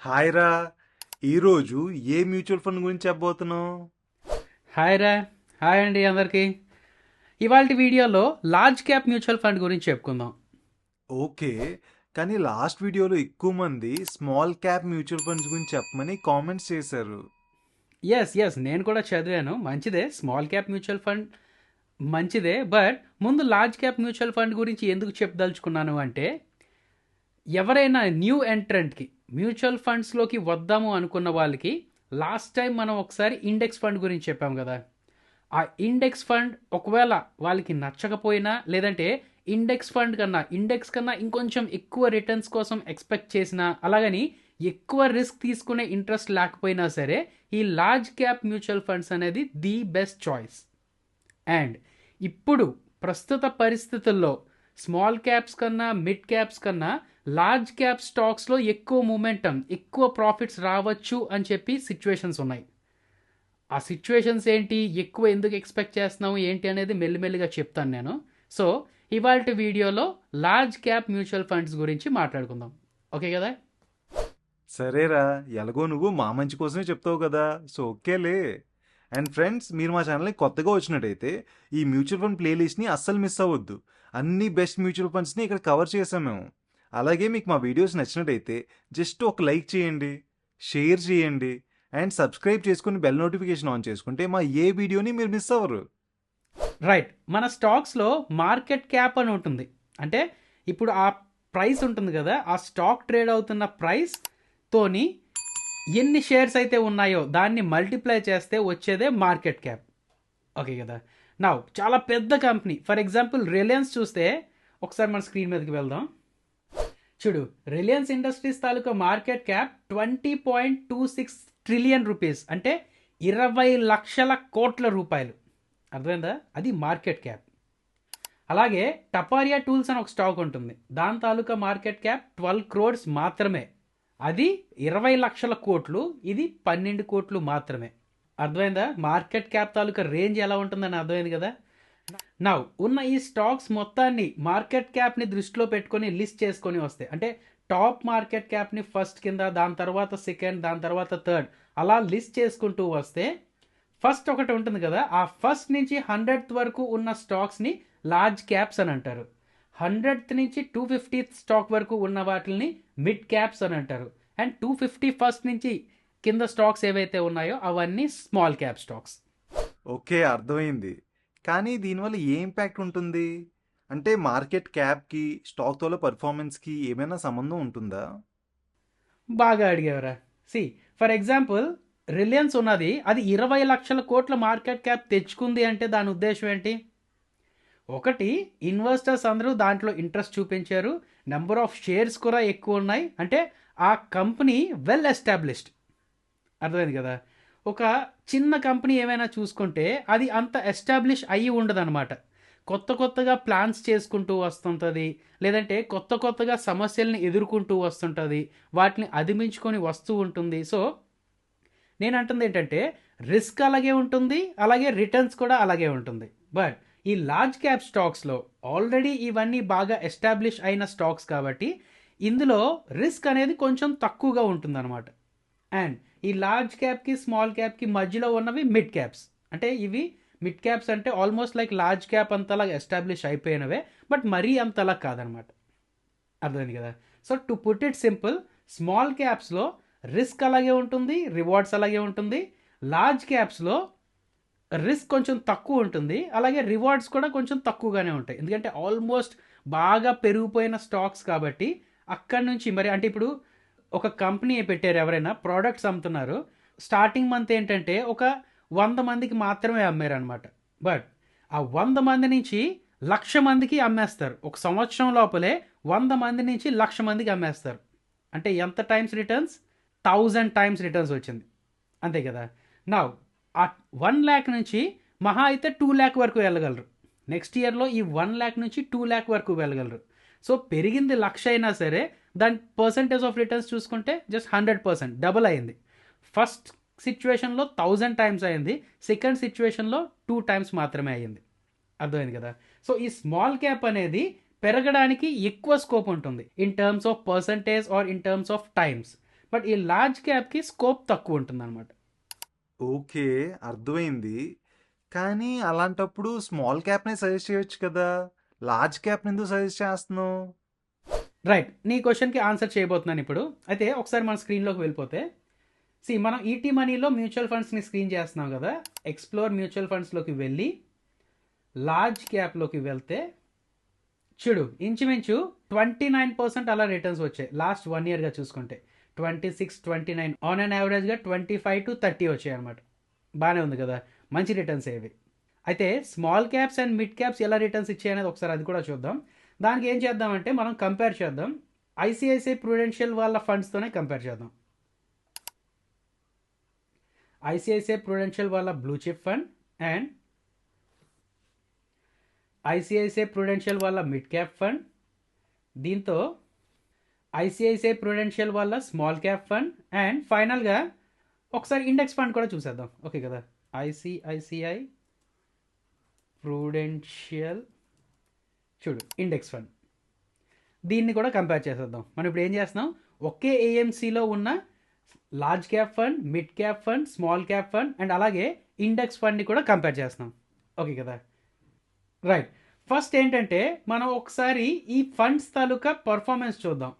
Hi రా. ఈరోజు ఏ mutual fund గురించి చెప్పబోతున్నావు? హాయ్ రా. హాయ్ అండి అందరికీ. ఇవాళ వీడియోలో లార్జ్ క్యాప్ మ్యూచువల్ ఫండ్ గురించి చెప్పుకుందాం. ఓకే, కానీ లాస్ట్ వీడియోలో ఎక్కువ మంది స్మాల్ క్యాప్ మ్యూచువల్ ఫండ్స్ గురించి చెప్పమని కామెంట్స్ చేశారు. ఎస్ నేను కూడా చదివాను. మంచిదే, స్మాల్ క్యాప్ మ్యూచువల్ ఫండ్ మంచిదే. బట్ ముందు లార్జ్ క్యాప్ మ్యూచువల్ ఫండ్ గురించి ఎందుకు చెప్పదలుచుకున్నాను అంటే, ఎవరైనా న్యూ ఎంట్రెంట్కి మ్యూచువల్ ఫండ్స్లోకి వద్దాము అనుకున్న వాళ్ళకి లాస్ట్ టైం మనం ఒకసారి ఇండెక్స్ ఫండ్ గురించి చెప్పాం కదా. ఆ ఇండెక్స్ ఫండ్ ఒకవేళ వాళ్ళకి నచ్చకపోయినా, లేదంటే ఇండెక్స్ కన్నా ఇంకొంచెం ఎక్కువ రిటర్న్స్ కోసం ఎక్స్పెక్ట్ చేసినా, అలాగని ఎక్కువ రిస్క్ తీసుకునే ఇంట్రెస్ట్ లేకపోయినా సరే, ఈ లార్జ్ క్యాప్ మ్యూచువల్ ఫండ్స్ అనేది ది బెస్ట్ చాయిస్. అండ్ ఇప్పుడు ప్రస్తుత పరిస్థితుల్లో స్మాల్ క్యాప్స్ కన్నా, మిడ్ క్యాప్స్ కన్నా లార్జ్ క్యాప్ స్టాక్స్లో ఎక్కువ మూమెంటం, ఎక్కువ ప్రాఫిట్స్ రావచ్చు అని చెప్పి సిచ్యువేషన్స్ ఉన్నాయి. ఆ సిచ్యువేషన్స్ ఏంటి, ఎక్కువ ఎందుకు ఎక్స్పెక్ట్ చేస్తున్నాము ఏంటి అనేది మెల్లిమెల్లిగా చెప్తాను నేను. సో ఇవాళ వీడియోలో లార్జ్ క్యాప్ మ్యూచువల్ ఫండ్స్ గురించి మాట్లాడుకుందాం. ఓకే కదా? సరేరా, ఎలాగో నువ్వు మా మంచి కోసమే చెప్తావు కదా, సో ఓకేలే. అండ్ ఫ్రెండ్స్, మీరు మా ఛానల్ని కొత్తగా వచ్చినట్టయితే ఈ మ్యూచువల్ ఫండ్ ప్లేలిస్ట్ని అస్సలు మిస్ అవ్వద్దు. అన్ని బెస్ట్ మ్యూచువల్ ఫండ్స్ని ఇక్కడ కవర్ చేసాం మేము. అలాగే మీకు మా వీడియోస్ నచ్చినట్టయితే జస్ట్ ఒక లైక్ చేయండి, షేర్ చేయండి అండ్ సబ్స్క్రైబ్ చేసుకుని బెల్ నోటిఫికేషన్ ఆన్ చేసుకుంటే మా ఏ వీడియోని మీరు మిస్ అవ్వరు. రైట్, మన స్టాక్స్లో మార్కెట్ క్యాప్ అని ఉంటుంది. అంటే ఇప్పుడు ఆ ప్రైస్ ఉంటుంది కదా, ఆ స్టాక్ ట్రేడ్ అవుతున్న ప్రైస్తోని ఎన్ని షేర్స్ అయితే ఉన్నాయో దాన్ని మల్టిప్లై చేస్తే వచ్చేదే మార్కెట్ క్యాప్. ఓకే కదా? నా చాలా పెద్ద కంపెనీ, ఫర్ ఎగ్జాంపుల్ రిలయన్స్ చూస్తే, ఒకసారి మన స్క్రీన్ మీదకి వెళ్దాం. చూడు, రిలయన్స్ ఇండస్ట్రీస్ తాలూకా మార్కెట్ క్యాప్ 20.26 ట్రిలియన్ రూపీస్, అంటే 20 లక్షల కోట్ల రూపాయలు. అర్థమైందా? అది మార్కెట్ క్యాప్. అలాగే టపారియా టూల్స్ అని ఒక స్టాక్ ఉంటుంది, దాని తాలూకా మార్కెట్ క్యాప్ 12 crores మాత్రమే. అది 20 లక్షల కోట్లు, ఇది 12 కోట్లు మాత్రమే. అర్థమైందా? మార్కెట్ క్యాప్ తాలూకా రేంజ్ ఎలా ఉంటుందని అర్థమైంది కదా. నౌ ఉన్న ఈ స్టాక్స్ మొత్తాన్ని మార్కెట్ క్యాప్ని దృష్టిలో పెట్టుకొని లిస్ట్ చేసుకొని వస్తే, అంటే టాప్ మార్కెట్ క్యాప్ని ఫస్ట్ కింద, దాని తర్వాత సెకండ్, దాని తర్వాత థర్డ్, అలా లిస్ట్ చేసుకుంటూ వస్తే ఫస్ట్ ఒకటి ఉంటుంది కదా, ఆ ఫస్ట్ నుంచి 100th వరకు ఉన్న స్టాక్స్ని లార్జ్ క్యాప్స్ అని అంటారు. 100th నుంచి 250th స్టాక్ వరకు ఉన్న వాటిని మిడ్ క్యాప్స్ అని అంటారు. అండ్ 250 ఫస్ట్ నుంచి కింద స్టాక్స్ ఏవైతే ఉన్నాయో అవన్నీ స్మాల్ క్యాప్ స్టాక్స్. ఓకే, అర్థమైంది. కానీ దీనివల్ల ఏ ఇంపాక్ట్ ఉంటుంది? అంటే మార్కెట్ క్యాప్కి స్టాక్తో పర్ఫార్మెన్స్కి ఏమైనా సంబంధం ఉంటుందా? బాగా అడిగేవరా. సి, ఫర్ ఎగ్జాంపుల్ రిలయన్స్ ఉన్నది, అది 20 లక్షల కోట్ల మార్కెట్ క్యాప్ తెచ్చుకుంది అంటే దాని ఉద్దేశం ఏంటి? ఒకటి, ఇన్వెస్టర్స్ అందరూ దాంట్లో ఇంట్రెస్ట్ చూపించారు, నెంబర్ ఆఫ్ షేర్స్ కూడా ఎక్కువ ఉన్నాయి, అంటే ఆ కంపెనీ వెల్ ఎస్టాబ్లిష్డ్. అర్థమైంది కదా? ఒక చిన్న కంపెనీ ఏమైనా చూసుకుంటే అది అంత ఎస్టాబ్లిష్ అయ్యి ఉండదన్నమాట. కొత్తగా ప్లాన్స్ చేసుకుంటూ వస్తుంటుంది, లేదంటే కొత్తగా సమస్యల్ని ఎదుర్కొంటూ వస్తుంటుంది, వాటిని అధిమించుకొని వస్తూ ఉంటుంది. సో నేను అంటుంది ఏంటంటే, రిస్క్ అలాగే ఉంటుంది, అలాగే రిటర్న్స్ కూడా అలాగే ఉంటుంది. బట్ ఈ లార్జ్ క్యాప్ స్టాక్స్లో ఆల్రెడీ ఇవన్నీ బాగా ఎస్టాబ్లిష్ అయిన స్టాక్స్ కాబట్టి ఇందులో రిస్క్ అనేది కొంచెం తక్కువగా ఉంటుందన్నమాట. అండ్ ఈ లార్జ్ క్యాప్కి స్మాల్ క్యాప్కి మధ్యలో ఉన్నవి మిడ్ క్యాప్స్. అంటే ఇవి మిడ్ క్యాప్స్ అంటే ఆల్మోస్ట్ లైక్ లార్జ్ క్యాప్ అంతలా ఎస్టాబ్లిష్ అయిపోయినవే, బట్ మరీ అంతలా కాదనమాట. అర్థమైంది కదా? So to put it simple, small క్యాప్స్లో రిస్క్ అలాగే ఉంటుంది, రివార్డ్స్ అలాగే ఉంటుంది. లార్జ్ క్యాప్స్లో రిస్క్ కొంచెం తక్కువ ఉంటుంది, అలాగే రివార్డ్స్ కూడా కొంచెం తక్కువగానే ఉంటాయి. ఎందుకంటే ఆల్మోస్ట్ బాగా పెరిగిపోయిన స్టాక్స్ కాబట్టి అక్కడి నుంచి మరి, అంటే ఇప్పుడు ఒక కంపెనీ పెట్టారు, ఎవరైనా ప్రోడక్ట్స్ అమ్ముతున్నారు, స్టార్టింగ్ మంత్ ఏంటంటే ఒక 100 మందికి మాత్రమే అమ్మారు అనమాట. బట్ ఆ 100 మంది నుంచి 1,00,000 మందికి అమ్మేస్తారు. ఒక సంవత్సరం లోపలే 100 మంది నుంచి 1,00,000 మందికి అమ్మేస్తారు. అంటే ఎంత టైమ్స్ రిటర్న్స్? 1000 టైమ్స్ రిటర్న్స్ వచ్చింది, అంతే కదా. నా ఆ 1 lakh నుంచి మహా అయితే 2 lakh వరకు వెళ్ళగలరు. నెక్స్ట్ ఇయర్లో ఈ 1 lakh నుంచి 2 lakh వరకు వెళ్ళగలరు. సో పెరిగింది 1,00,000 అయినా సరే దాని పర్సంటేజ్ ఆఫ్ రిటర్న్స్ చూసుకుంటే జస్ట్ 100%, డబుల్ అయింది. ఫస్ట్ సిచ్యువేషన్లో 1000 టైమ్స్ అయింది, సెకండ్ సిచ్యువేషన్లో 2 times మాత్రమే అయ్యింది. అర్థమైంది కదా? సో ఈ స్మాల్ క్యాప్ అనేది పెరగడానికి ఎక్కువ స్కోప్ ఉంటుంది in terms of percentage or in terms of times. But ఈ లార్జ్ క్యాప్కి స్కోప్ తక్కువ ఉంటుంది అనమాట. ఓకే. అర్థమైంది. కానీ అలాంటప్పుడు స్మాల్ క్యాప్‌నే సజెస్ట్ చేయొచ్చు కదా! లార్జ్ క్యాప్‌ని ఎందుకు సజెస్ట్ చేస్తున్నావు? రైట్, నీ క్వశ్చన్కి ఆన్సర్ చేయబోతున్నాను ఇప్పుడు. అయితే ఒకసారి మన స్క్రీన్లోకి వెళ్ళిపోతే, మనం ఈటీ మనీలో మ్యూచువల్ ఫండ్స్ని స్క్రీన్ చేస్తున్నాం కదా. ఎక్స్ప్లోర్ మ్యూచువల్ ఫండ్స్లోకి వెళ్ళి లార్జ్ క్యాప్లోకి వెళ్తే చూడు, ఇంచుమించు 29% అలా రిటర్న్స్ వచ్చాయి లాస్ట్ 1 ఇయర్గా చూసుకుంటే. 26, 29 ఆన్ అండ్ యావరేజ్గా 25 to 30 వచ్చాయి అనమాట. బాగానే ఉంది కదా, మంచి రిటర్న్స్ ఏవి. అయితే small caps and mid caps ఎలా రిటర్న్స్ ఇచ్చాయనేది ఒకసారి అది కూడా చూద్దాం. దానికి ఏం చేద్దామంటే మనం కంపేర్ చేద్దాం. ఐసిఐసిఐ ప్రుడెన్షియల్ వాళ్ళ ఫండ్స్తోనే కంపేర్ చేద్దాం. ఐసిఐసిఐ ప్రుడెన్షియల్ వాళ్ళ blue chip fund and ICICI Prudential వాళ్ళ మిడ్ క్యాప్ ఫండ్, దీంతో ఐసిఐసిఐ ప్రుడెన్షియల్ వాళ్ళ స్మాల్ క్యాప్ ఫండ్, అండ్ ఫైనల్గా ఒకసారి ఇండెక్స్ ఫండ్ కూడా చూసేద్దాం. ఓకే కదా, ఐసిఐసిఐ ప్రుడెన్షియల్ చూడు ఇండెక్స్ ఫండ్, దీన్ని కూడా కంపేర్ చేసేద్దాం. మనం ఇప్పుడు ఏం చేస్తున్నాం, ఒకే ఏఎంసీలో ఉన్న large cap fund, mid cap fund, small cap fund and అలాగే ఇండెక్స్ ఫండ్ని కూడా కంపేర్ చేస్తున్నాం. ఓకే కదా, రైట్. ఫస్ట్ ఏంటంటే మనం ఒకసారి ఈ ఫండ్స్ తాలూకా పర్ఫార్మెన్స్ చూద్దాం.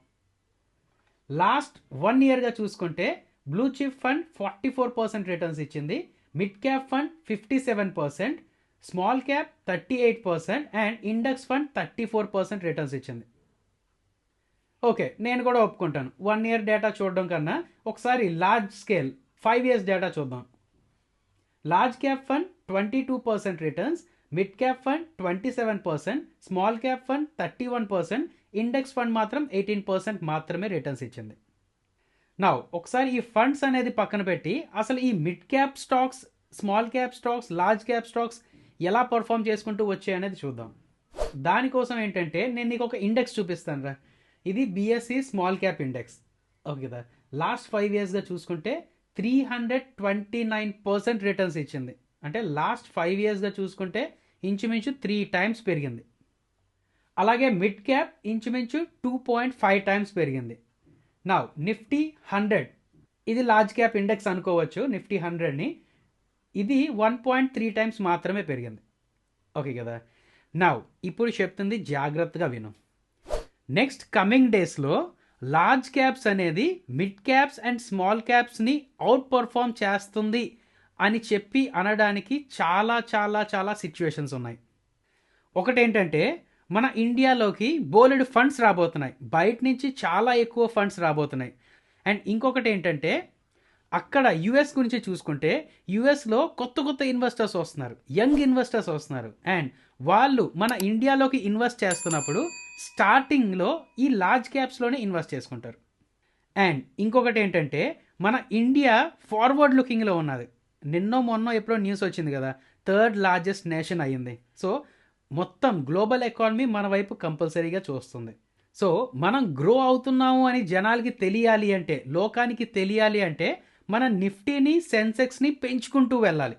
లాస్ట్ 1 ఇయర్గా చూసుకుంటే బ్లూ చిప్ ఫండ్ 44% రిటర్న్స్ ఇచ్చింది, mid cap fund 57%, small cap 38% and index fund 34% returns ఇచ్చింది. ఓకే, నేను కూడా ఒప్పుకుంటాను. 1 ఇయర్ డేటా చూడడం కన్నా ఒకసారి లార్జ్ స్కేల్ 5 ఇయర్స్ డేటా చూద్దాం. Large cap fund 22% returns, mid cap fund 27%, small cap fund 31%, index fund మాత్రం 18% మాత్రమే రిటర్న్స్ ఇచ్చింది. నౌ ఒకసారి ఈ ఫండ్స్ అనేది పక్కన పెట్టి అసలు ఈ mid cap stocks, small cap stocks, large cap stocks ఎలా పర్ఫామ్ చేసుకుంటూ వచ్చాయి అనేది చూద్దాం. దానికోసం ఏంటంటే నేను నీకు ఒక ఇండెక్స్ చూపిస్తాను రా. ఇది BSc small cap index. Okay కదా, లాస్ట్ 5 ఇయర్స్గా చూసుకుంటే 329% రిటర్న్స్ ఇచ్చింది. అంటే లాస్ట్ 5 ఇయర్స్గా చూసుకుంటే ఇంచుమించు 3 times పెరిగింది. అలాగే మిడ్ క్యాప్ ఇంచుమించు 2.5 times పెరిగింది. నా నిఫ్టీ 100, ఇది లార్జ్ క్యాప్ ఇండెక్స్ అనుకోవచ్చు. నిఫ్టీ 100ని ఇది 1.3 times మాత్రమే పెరిగింది. ఓకే కదా, నా ఇప్పుడు చెప్తుంది జాగ్రత్తగా విను. నెక్స్ట్ కమింగ్ డేస్లో లార్జ్ క్యాప్స్ అనేది మిడ్ క్యాప్స్ అండ్ స్మాల్ క్యాప్స్ని అవుట్ పర్ఫామ్ చేస్తుంది అని చెప్పి అనడానికి చాలా చాలా చాలా సిచ్యువేషన్స్ ఉన్నాయి. ఒకటేంటంటే మన ఇండియాలోకి బోలెడు ఫండ్స్ రాబోతున్నాయి, బయట నుంచి చాలా ఎక్కువ ఫండ్స్ రాబోతున్నాయి. అండ్ ఇంకొకటి ఏంటంటే అక్కడ యుఎస్ గురించి చూసుకుంటే యుఎస్లో కొత్త కొత్త ఇన్వెస్టర్స్ వస్తున్నారు, యంగ్ ఇన్వెస్టర్స్ వస్తున్నారు. అండ్ వాళ్ళు మన ఇండియాలోకి ఇన్వెస్ట్ చేస్తున్నప్పుడు స్టార్టింగ్లో ఈ లార్జ్ క్యాప్స్లోనే ఇన్వెస్ట్ చేసుకుంటారు. అండ్ ఇంకొకటి ఏంటంటే మన ఇండియా ఫార్వర్డ్ లుకింగ్లో ఉన్నది. నిన్నో మొన్నో ఎప్పుడో న్యూస్ వచ్చింది కదా, 3rd largest నేషన్ అయ్యింది. సో మొత్తం గ్లోబల్ ఎకానమీ మన వైపు కంపల్సరీగా చూస్తుంది. సో మనం గ్రో అవుతున్నాము అని జనాలకి తెలియాలి అంటే, లోకానికి తెలియాలి అంటే మన నిఫ్టీని, సెన్సెక్స్ని పెంచుకుంటూ వెళ్ళాలి.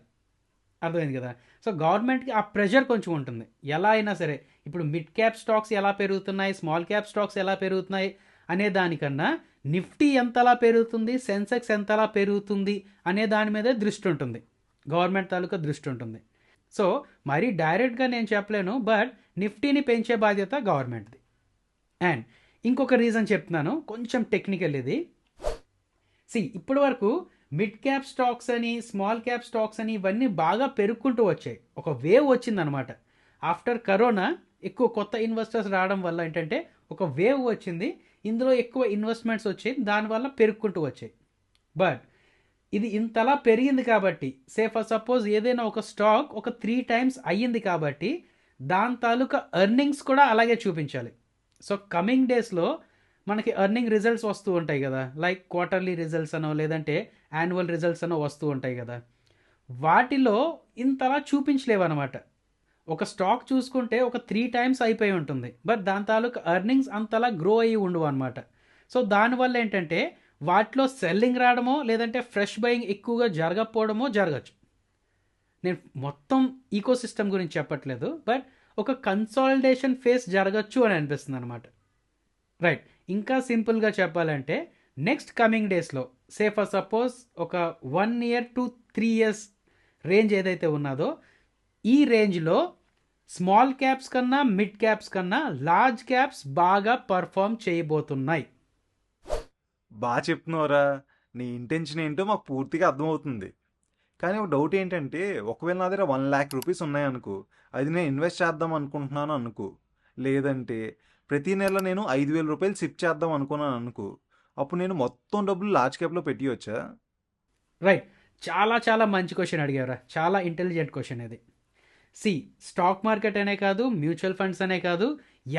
అర్థమైంది కదా. సో గవర్నమెంట్కి ఆ ప్రెషర్ కొంచెం ఉంటుంది. ఎలా అయినా సరే ఇప్పుడు మిడ్ క్యాప్ స్టాక్స్ ఎలా పెరుగుతున్నాయి, స్మాల్ క్యాప్ స్టాక్స్ ఎలా పెరుగుతున్నాయి అనే దానికన్నా నిఫ్టీ ఎంతలా పెరుగుతుంది, సెన్సెక్స్ ఎంతలా పెరుగుతుంది అనే దాని మీదే దృష్టి ఉంటుంది, గవర్నమెంట్ తాలూకా దృష్టి ఉంటుంది. సో మరీ డైరెక్ట్గా నేను చెప్పలేను, బట్ నిఫ్టీని పెంచే బాధ్యత గవర్నమెంట్ది. అండ్ ఇంకొక రీజన్ చెప్తున్నాను, కొంచెం టెక్నికల్ ఇది. ఇప్పటి వరకు మిడ్ క్యాప్ స్టాక్స్ అని, స్మాల్ క్యాప్ స్టాక్స్ అని ఇవన్నీ బాగా పెరుగుకుంటూ వచ్చాయి. ఒక వేవ్ వచ్చిందనమాట. ఆఫ్టర్ కరోనా ఎక్కువ కొత్త ఇన్వెస్టర్స్ రావడం వల్ల ఏంటంటే ఒక వేవ్ వచ్చింది, ఇందులో ఎక్కువ ఇన్వెస్ట్మెంట్స్ వచ్చాయి, దానివల్ల పెరుగుకుంటూ వచ్చాయి. బట్ ఇది ఇంతలా పెరిగింది కాబట్టి, ఫర్ సపోజ్ ఏదైనా ఒక స్టాక్ ఒక 3 times అయ్యింది కాబట్టి దాని తాలూకా ఎర్నింగ్స్ కూడా అలాగే చూపించాలి. సో కమింగ్ డేస్లో మనకి ఎర్నింగ్ రిజల్ట్స్ వస్తూ ఉంటాయి కదా, లైక్ క్వార్టర్లీ రిజల్ట్స్ అనో లేదంటే యాన్యువల్ రిజల్ట్స్ అనో వస్తూ ఉంటాయి కదా, వాటిలో ఇంతలా చూపించలేవన్నమాట. ఒక స్టాక్ చూసుకుంటే ఒక 3 times అయిపోయి ఉంటుంది, బట్ దాని తాలూకా ఎర్నింగ్స్ అంతలా గ్రో అయ్యి ఉండవు అనమాట. సో దానివల్ల ఏంటంటే వాటిలో సెల్లింగ్ రావడమో లేదంటే ఫ్రెష్ బయింగ్ ఎక్కువగా జరగకపోవడమో జరగచ్చు. నేను మొత్తం ఈకో సిస్టమ్ గురించి చెప్పట్లేదు, బట్ ఒక కన్సాలిడేషన్ ఫేస్ జరగచ్చు అని అనిపిస్తుంది అనమాట. రైట్, ఇంకా సింపుల్గా చెప్పాలంటే నెక్స్ట్ కమింగ్ డేస్లో సే ఫర్ సపోజ్ ఒక 1 ఇయర్ టు 3 ఇయర్స్ రేంజ్ ఏదైతే ఉన్నదో ఈ రేంజ్లో స్మాల్ క్యాప్స్ కన్నా మిడ్ క్యాప్స్ కన్నా లార్జ్ క్యాప్స్ బాగా పర్ఫామ్ చేయబోతున్నాయి. బాగా చెప్తున్నావురా. నీ ఇంటెన్షన్ ఏంటో మాకు పూర్తిగా అర్థమవుతుంది. కానీ ఒక డౌట్ ఏంటంటే, ఒకవేళ నా దగ్గర 1,00,000 రూపీస్ ఉన్నాయనుకో, అది నేను ఇన్వెస్ట్ చేద్దాం అనుకుంటున్నాను అనుకో, లేదంటే ప్రతి నెల నేను 5,000 రూపాయలు సిప్ చేద్దాం అనుకున్నాను అనుకో, అప్పుడు నేను మొత్తం డబ్బులు లార్జ్ క్యాప్లో పెట్టియొచ్చా? రైట్, చాలా చాలా మంచి క్వశ్చన్ అడిగారా, చాలా ఇంటెలిజెంట్ క్వశ్చన్ ఇది. సి, స్టాక్ మార్కెట్ అనే కాదు, మ్యూచువల్ ఫండ్స్ అనే కాదు,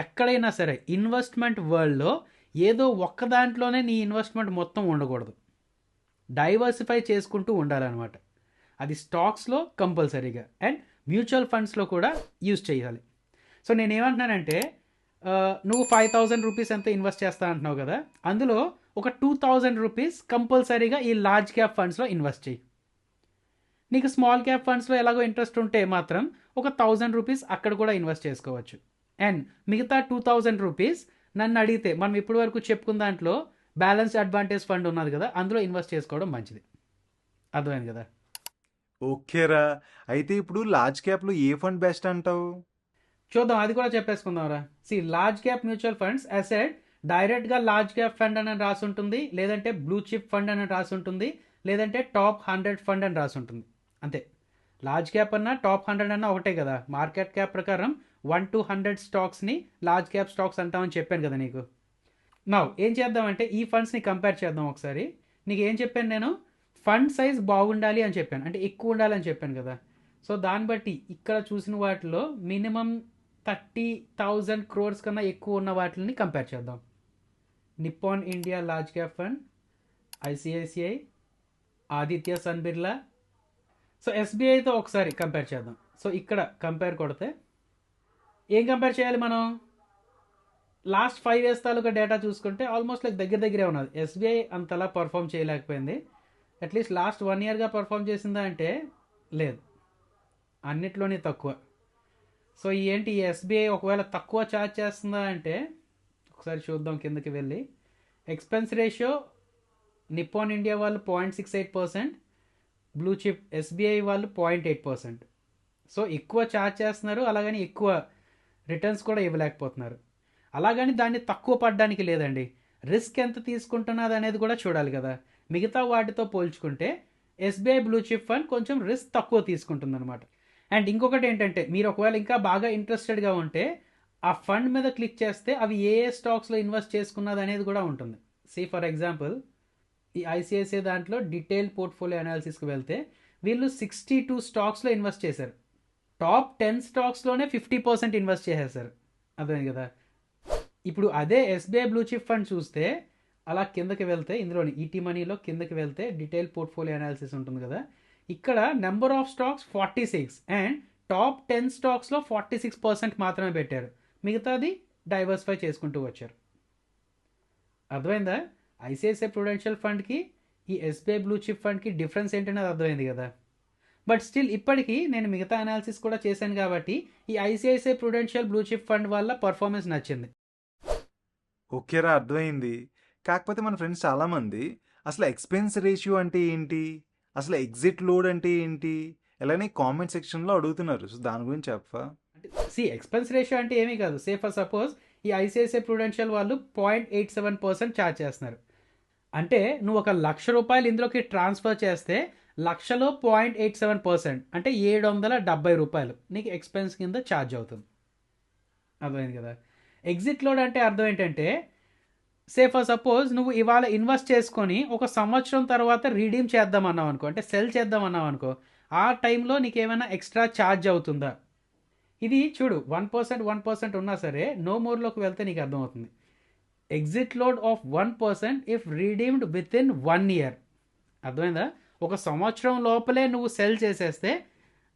ఎక్కడైనా సరే ఇన్వెస్ట్మెంట్ వరల్డ్లో ఏదో ఒక్క దాంట్లోనే నీ ఇన్వెస్ట్మెంట్ మొత్తం ఉండకూడదు, డైవర్సిఫై చేసుకుంటూ ఉండాలన్నమాట. అది స్టాక్స్లో కంపల్సరీగా అండ్ మ్యూచువల్ ఫండ్స్లో కూడా యూజ్ చేయాలి. సో నేనేమంటున్నానంటే నువ్వు 5,000 రూపీస్ ఎంత ఇన్వెస్ట్ చేస్తా అంటున్నావు కదా, అందులో ఒక 2,000 రూపీస్ కంపల్సరీగా ఈ లార్జ్ క్యాప్ ఫండ్స్లో ఇన్వెస్ట్ చేయి. నీకు స్మాల్ క్యాప్ ఫండ్స్లో ఎలాగో ఇంట్రెస్ట్ ఉంటే మాత్రం ఒక 1,000 రూపీస్ అక్కడ కూడా ఇన్వెస్ట్ చేసుకోవచ్చు. అండ్ మిగతా 2,000 రూపీస్ నన్ను అడిగితే మనం ఇప్పటి వరకు చెప్పుకున్న దాంట్లో బ్యాలెన్స్డ్ అడ్వాంటేజ్ ఫండ్ ఉన్నది కదా, అందులో ఇన్వెస్ట్ చేసుకోవడం మంచిది. అర్థమైంది కదా? ఓకేరా. అయితే ఇప్పుడు లార్జ్ క్యాప్లో ఏ ఫండ్ బెస్ట్ అంటావు? చూద్దాం, అది కూడా చెప్పేసుకుందాంరా. See, large cap mutual funds asset డైరెక్ట్గా లార్జ్ క్యాప్ ఫండ్ అని రాసి ఉంటుంది, లేదంటే బ్లూ చిప్ ఫండ్ అని రాసి ఉంటుంది, లేదంటే టాప్ 100 ఫండ్ అని రాసి ఉంటుంది. అంతే. లార్జ్ క్యాప్ అన్నా టాప్ 100 అన్నా ఒకటే కదా. మార్కెట్ క్యాప్ ప్రకారం 1 to 100 స్టాక్స్ని లార్జ్ క్యాప్ స్టాక్స్ అంటామని చెప్పాను కదా నీకు. నా ఏం చేద్దామంటే ఈ ఫండ్స్ని కంపేర్ చేద్దాం ఒకసారి. నీకు ఏం చెప్పాను నేను? ఫండ్ సైజ్ బాగుండాలి అని చెప్పాను, అంటే ఎక్కువ ఉండాలి అని చెప్పాను కదా. సో దాన్ని బట్టి ఇక్కడ చూసిన వాటిలో మినిమం 30,000 crores కన్నా ఎక్కువ ఉన్న వాటిని కంపేర్ చేద్దాం. Nippon India large cap fund, ICICI, Aditya sun Birla. So ఎస్బీఐతో ఒకసారి కంపేర్ చేద్దాం. సో ఇక్కడ కంపేర్ కొడితే ఏం కంపేర్ చేయాలి మనం? లాస్ట్ 5 years తాలూకా డేటా చూసుకుంటే ఆల్మోస్ట్ లైక్ దగ్గర దగ్గరే ఉన్నది. ఎస్బీఐ అంతలా పర్ఫామ్ చేయలేకపోయింది. అట్లీస్ట్ లాస్ట్ 1 yearగా పర్ఫామ్ చేసిందా అంటే లేదు, అన్నిట్లోనే తక్కువ. సో ఏంటి ఈ ఎస్బీఐ ఒకవేళ తక్కువ ఛార్జ్ చేస్తుందా అంటే ఒకసారి చూద్దాం కిందకి వెళ్ళి. ఎక్స్పెన్స్ రేషియో నిప్పాన్ ఇండియా వాళ్ళు 0.68%, బ్లూ చిప్ ఎస్బీఐ వాళ్ళు 0.8%. సో ఎక్కువ ఛార్జ్ చేస్తున్నారు, అలాగని ఎక్కువ రిటర్న్స్ కూడా ఇవ్వలేకపోతున్నారు. అలాగని దాన్ని తక్కువ పడడానికి లేదండి, రిస్క్ ఎంత తీసుకుంటున్నది అనేది కూడా చూడాలి కదా. మిగతా వాటితో పోల్చుకుంటే ఎస్బీఐ బ్లూ చిప్ ఫండ్ కొంచెం రిస్క్ తక్కువ తీసుకుంటుంది అనమాట. అండ్ ఇంకొకటి ఏంటంటే మీరు ఒకవేళ ఇంకా బాగా ఇంట్రెస్టెడ్గా ఉంటే ఆ ఫండ్ మీద క్లిక్ చేస్తే అవి ఏ ఏ స్టాక్స్లో ఇన్వెస్ట్ చేసుకున్నది అనేది కూడా ఉంటుంది. సీ ఫర్ ఎగ్జాంపుల్ ఈ ఐసిఐసిఐ దాంట్లో డీటెయిల్ పోర్ట్ఫోలియో అనాలిసిస్కి వెళ్తే వీళ్ళు 62 స్టాక్స్లో ఇన్వెస్ట్ చేశారు. టాప్ 10 స్టాక్స్లోనే 50% ఇన్వెస్ట్ చేసేసారు. అర్థమైంది కదా. ఇప్పుడు అదే ఎస్బీఐ బ్లూ చిప్ ఫండ్ చూస్తే అలా కిందకి వెళ్తే ఇందులోని ఈటీ మనీలో కిందకి వెళ్తే డీటెయిల్ పోర్ట్ఫోలియో అనాలిసిస్ ఉంటుంది కదా, ఇక్కడ number of stocks 46 and top 10 స్టాక్స్లో 46% మాత్రమే పెట్టారు, మిగతాది డైవర్సిఫై చేసుకుంటూ వచ్చారు. అర్థమైందా? ఐసిఐసిఐ ప్రుడెన్షియల్ ఫండ్కి ఈ ఎస్బీఐ బ్లూ చిప్ ఫండ్కి డిఫరెన్స్ ఏంటనేది అర్థమైంది కదా. బట్ స్టిల్ ఇప్పటికీ నేను మిగతా అనాలిసిస్ కూడా చేశాను కాబట్టి ఈ ICICI Prudential blue chip fund వల్ల పర్ఫార్మెన్స్ నచ్చింది. ఓకేరా, అర్థమైంది. కాకపోతే మన ఫ్రెండ్స్ చాలామంది అసలు ఎక్స్పెన్స్ రేషియో అంటే ఏంటి, అసలు ఎగ్జిట్ లోడ్ అంటే ఏంటి, ఇలానే కామెంట్ సెక్షన్లో అడుగుతున్నారు. సో దాని గురించి చెప్పా. సి, ఎక్స్పెన్స్ రేషియో అంటే ఏమీ కాదు. సే ఫర్ సపోజ్ ఈ ఐసిఐసిఐ ప్రుడెన్షియల్ వాళ్ళు 0.87% ఛార్జ్ చేస్తున్నారు. అంటే నువ్వు ఒక ₹1,00,000 ఇందులోకి ట్రాన్స్ఫర్ చేస్తే లక్షలో 0.87% అంటే ₹770 నీకు ఎక్స్పెన్స్ కింద ఛార్జ్ అవుతుంది. అర్థమైంది కదా. ఎగ్జిట్ లోడ్ అంటే అర్థం ఏంటంటే సే ఫర్ సపోజ్ నువ్వు ఇవాళ ఇన్వెస్ట్ చేసుకొని ఒక సంవత్సరం తర్వాత రీడీమ్ చేద్దామన్నావు అనుకో, అంటే సెల్ చేద్దామన్నావు అనుకో, ఆ టైంలో నీకు ఏమైనా ఎక్స్ట్రా ఛార్జ్ అవుతుందా? ఇది చూడు 1% ఉన్నా సరే నో మోర్లోకి వెళ్తే నీకు అర్థమవుతుంది. Exit load of 1% if redeemed within 1 year. అర్థమైందా? ఒక సంవత్సరం లోపలే నువ్వు సెల్ చేసేస్తే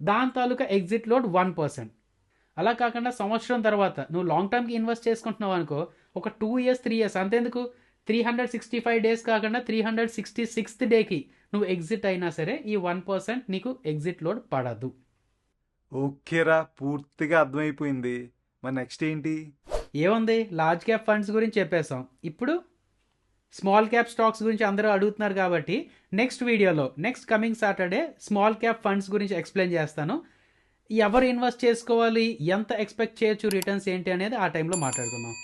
దాని తాలూకా ఎగ్జిట్ లోడ్ 1%. అలా కాకుండా సంవత్సరం తర్వాత నువ్వు లాంగ్ టర్మ్కి ఇన్వెస్ట్ చేసుకుంటున్నావు అనుకో, ఒక 2 years 3 years అంతేందుకు 365 days కాకుండా 366th డేకి నువ్వు ఎగ్జిట్ అయినా సరే ఈ 1% నీకు ఎగ్జిట్ లోడ్ పడదు. ఓకేరా, పూర్తిగా అర్థమైపోయింది. మరి నెక్స్ట్ ఏంటి? ఏముంది, లార్జ్ క్యాప్ ఫండ్స్ గురించి చెప్పేసాం. ఇప్పుడు స్మాల్ క్యాప్ స్టాక్స్ గురించి అందరూ అడుగుతున్నారు కాబట్టి నెక్స్ట్ వీడియోలో next coming Saturday small cap funds గురించి ఎక్స్ప్లెయిన్ చేస్తాను. ఎవరు ఇన్వెస్ట్ చేసుకోవాలి, ఎంత ఎక్స్పెక్ట్ చేయొచ్చు రిటర్న్స్ ఏంటి అనేది ఆ టైంలో మాట్లాడుకుందాం.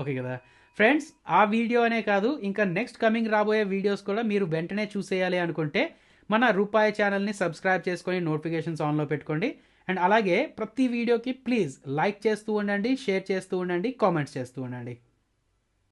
ఓకే కదా ఫ్రెండ్స్, ఆ వీడియో అనే కాదు ఇంకా నెక్స్ట్ కమింగ్ రాబోయే వీడియోస్ కూడా మీరు వెంటనే చూసేయాలి అనుకుంటే మన రూపాయి ఛానల్ని సబ్స్క్రైబ్ చేసుకొని నోటిఫికేషన్స్ ఆన్లో పెట్టుకోండి. అండ్ అలాగే ప్రతి వీడియోకి ప్లీజ్ లైక్ చేస్తూ ఉండండి, షేర్ చేస్తూ ఉండండి, కామెంట్స్ చేస్తూ ఉండండి.